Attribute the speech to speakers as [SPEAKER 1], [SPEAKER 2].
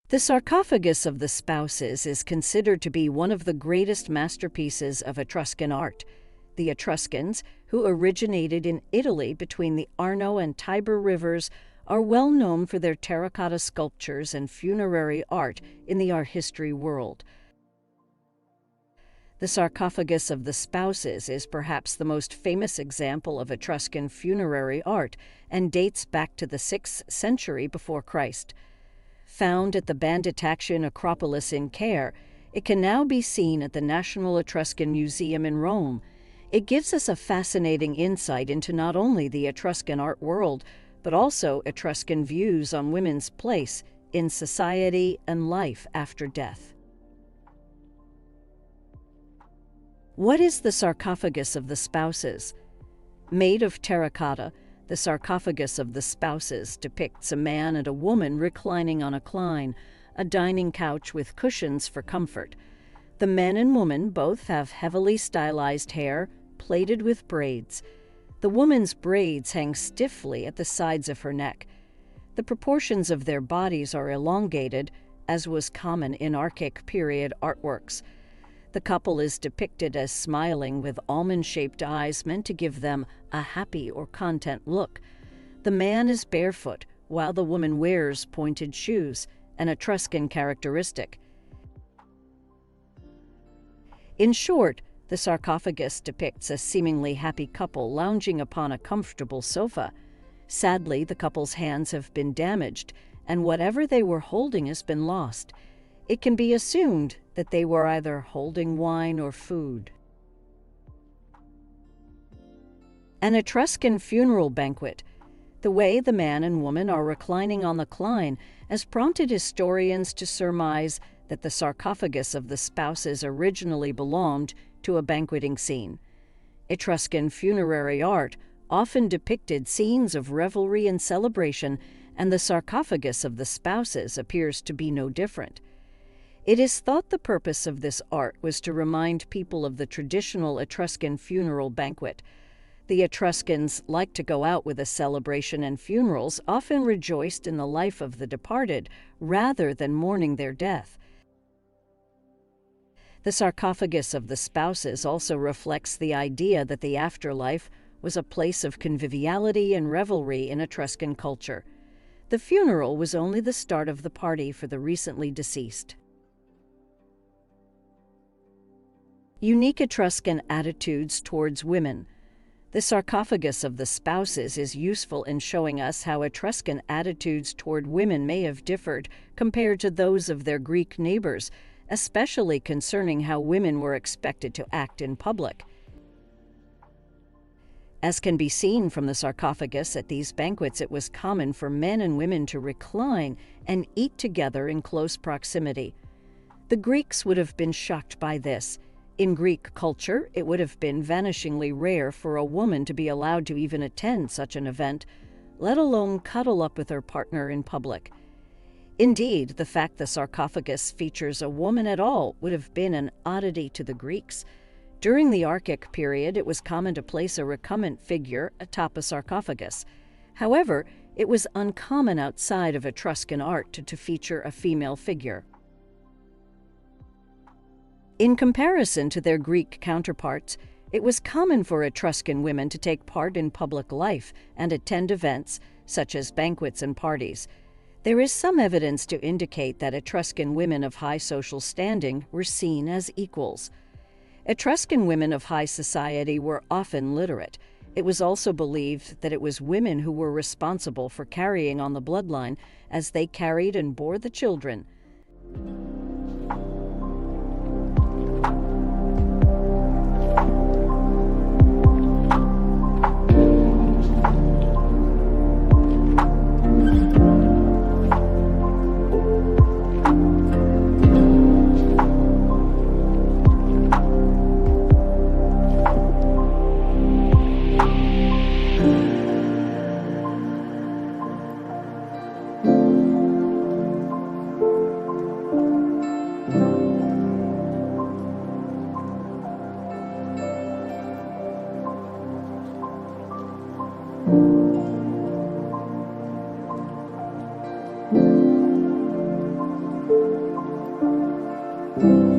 [SPEAKER 1] The sarcophagus of the spouses is considered to be one of the greatest masterpieces of Etruscan art. The Etruscans, who originated in Italy between the Arno and Tiber rivers, are well known for their terracotta sculptures and funerary art in the art history world. The sarcophagus of the spouses is perhaps the most famous example of Etruscan funerary art and dates back to the 6th century before Christ. Found at the Banditaccia necropolis in Caere, it can now be seen at the National Etruscan Museum in Rome. It gives us a fascinating insight into not only the Etruscan art world, but also Etruscan views on women's place in society and life after death. What is the sarcophagus of the spouses? Made of terracotta, the sarcophagus of the spouses depicts a man and a woman reclining on a cline, a dining couch with cushions for comfort. The men and woman both have heavily stylized hair, plaited with braids. The woman's braids hang stiffly at the sides of her neck. The proportions of their bodies are elongated, as was common in archaic period artworks. The couple is depicted as smiling with almond-shaped eyes meant to give them a happy or content look. The man is barefoot, while the woman wears pointed shoes, an Etruscan characteristic. In short, the sarcophagus depicts a seemingly happy couple lounging upon a comfortable sofa. Sadly, the couple's hands have been damaged, and whatever they were holding has been lost. It can be assumed that they were either holding wine or food. An Etruscan funeral banquet. The way the man and woman are reclining on the cline has prompted historians to surmise that the sarcophagus of the spouses originally belonged to a banqueting scene. Etruscan funerary art often depicted scenes of revelry and celebration, and the sarcophagus of the spouses appears to be no different. It is thought the purpose of this art was to remind people of the traditional Etruscan funeral banquet. The Etruscans liked to go out with a celebration, and funerals often rejoiced in the life of the departed rather than mourning their death. The sarcophagus of the spouses also reflects the idea that the afterlife was a place of conviviality and revelry in Etruscan culture. The funeral was only the start of the party for the recently deceased. Unique Etruscan attitudes towards women. The sarcophagus of the spouses is useful in showing us how Etruscan attitudes toward women may have differed compared to those of their Greek neighbors, especially concerning how women were expected to act in public. As can be seen from the sarcophagus at these banquets, it was common for men and women to recline and eat together in close proximity. The Greeks would have been shocked by this. In Greek culture, it would have been vanishingly rare for a woman to be allowed to even attend such an event, let alone cuddle up with her partner in public. Indeed, the fact the sarcophagus features a woman at all would have been an oddity to the Greeks. During the Archaic period, it was common to place a recumbent figure atop a sarcophagus. However, it was uncommon outside of Etruscan art to feature a female figure. In comparison to their Greek counterparts, it was common for Etruscan women to take part in public life and attend events, such as banquets and parties. There is some evidence to indicate that Etruscan women of high social standing were seen as equals. Etruscan women of high society were often literate. It was also believed that it was women who were responsible for carrying on the bloodline, as they carried and bore the children.
[SPEAKER 2] you.